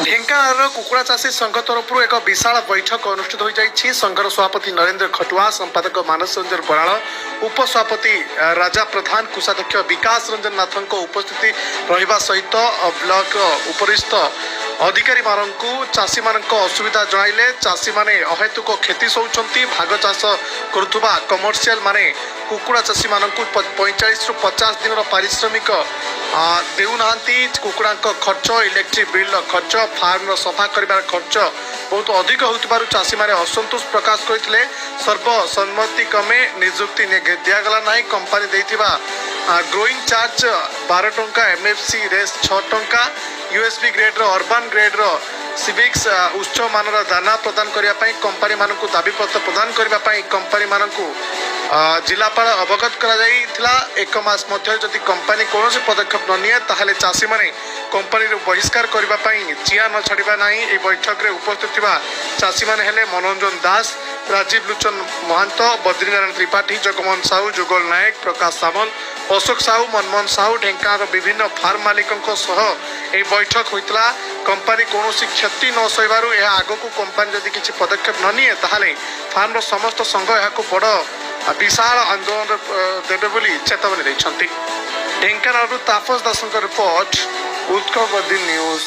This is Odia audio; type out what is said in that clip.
ଢେଙ୍କାନାଳର କୁକୁଡ଼ା ଚାଷୀ ସଂଘ ତରଫରୁ ଏକ ବିଶାଳ ବୈଠକ ଅନୁଷ୍ଠିତ ହୋଇଯାଇଛି। ସଂଘର ସଭାପତି ନରେନ୍ଦ୍ର ଖଟୁଆ, ସମ୍ପାଦକ ମାନସ ରଞ୍ଜନ ବରାଳ, ଉପସଭାପତି ରାଜା ପ୍ରଧାନ, କୋଷାଧ୍ୟକ୍ଷ ବିକାଶ ରଞ୍ଜନ ନାଥଙ୍କ ଉପସ୍ଥିତି ରହିବା ସହିତ ବ୍ଲକ ଉପରିସ୍ଥ ଅଧିକାରୀମାନଙ୍କୁ ଚାଷୀମାନଙ୍କ ଅସୁବିଧା ଜଣାଇଲେ। ଚାଷୀମାନେ ଅହେତୁକ କ୍ଷତି ସହୁଛନ୍ତି। ଭାଗ ଚାଷ କରୁଥିବା କମର୍ସିଆଲ ମାନେ କୁକୁଡ଼ା ଚାଷୀମାନଙ୍କୁ 45 ରୁ 50 ଦିନର ପାରିଶ୍ରମିକ ଦେଉନାହାନ୍ତି। କୁକୁଡ଼ାଙ୍କ ଖର୍ଚ୍ଚ, ଇଲେକ୍ଟ୍ରିକ୍ ବିଲ୍ର ଖର୍ଚ୍ଚ, ଫାର୍ମର ସଫା କରିବାର ଖର୍ଚ୍ଚ ବହୁତ ଅଧିକ ହେଉଥିବାରୁ ଚାଷୀମାନେ ଅସନ୍ତୋଷ ପ୍ରକାଶ କରିଥିଲେ। ସର୍ବସମ୍ମତିକ୍ରମେ ନିଯୁକ୍ତି ଦିଆଗଲା ନାହିଁ। କମ୍ପାନୀ ଦେଇଥିବା ଗ୍ରୋଇଂ ଚାର୍ଜ 12 ଟଙ୍କା, MFC ରେସ୍ 6 ଟଙ୍କା, USB ଗ୍ରେଡ୍ର ଅର୍ବାନ୍ ଗ୍ରେଡ୍ର ସିଭିକ୍ସ ଉଚ୍ଚ ମାନର ଦାନା ପ୍ରଦାନ କରିବା ପାଇଁ କମ୍ପାନୀମାନଙ୍କୁ ଦାବିପତ୍ର ପ୍ରଦାନ କରିବା ପାଇଁ କମ୍ପାନୀମାନଙ୍କୁ ଜିଲ୍ଲାପାଳ ଅବଗତ କରାଯାଇଥିଲା। 1 ମାସ ମଧ୍ୟରେ ଯଦି କମ୍ପାନୀ କୌଣସି ପଦକ୍ଷେପ ନ ନିଏ ତାହେଲେ ଚାଷୀମାନେ କମ୍ପାନୀରୁ ବହିଷ୍କାର କରିବା ପାଇଁ ଚିଆ ନ ଛାଡ଼ିବା ନାହିଁ। ଏହି ବୈଠକରେ ଉପସ୍ଥିତ ଥିବା ଚାଷୀମାନେ ହେଲେ ମନୋରଞ୍ଜନ ଦାସ, ରାଜୀବ ଲୋଚନ ମହାନ୍ତ, ବଦ୍ରିନାରାୟଣ ତ୍ରିପାଠୀ, ଜଗମୋହନ ସାହୁ, ଯୁଗଳ ନାୟକ, ପ୍ରକାଶ ସାମଲ, ଅଶୋକ ସାହୁ, ମନମୋହନ ସାହୁ। ଢେଙ୍କାନାଳର ବିଭିନ୍ନ ଫାର୍ମ ମାଲିକଙ୍କ ସହ ଏହି ବୈଠକ ହୋଇଥିଲା। କମ୍ପାନୀ କୌଣସି କ୍ଷତି ନ ସହିବାରୁ ଏହା ଆଗକୁ କମ୍ପାନୀ ଯଦି କିଛି ପଦକ୍ଷେପ ନ ନିଏ ତାହେଲେ ଫାର୍ମର ସମସ୍ତ ସଂଘ ଏହାକୁ ବଡ଼ ବିଶାଳ ଆନ୍ଦୋଳନ ଦେବେ ବୋଲି ଚେତାବନୀ ଦେଇଛନ୍ତି। ଢେଙ୍କାନାଳରୁ ତାପସ ଦାସଙ୍କ ରିପୋର୍ଟ, ଉତ୍କଳ ନ୍ୟୁଜ।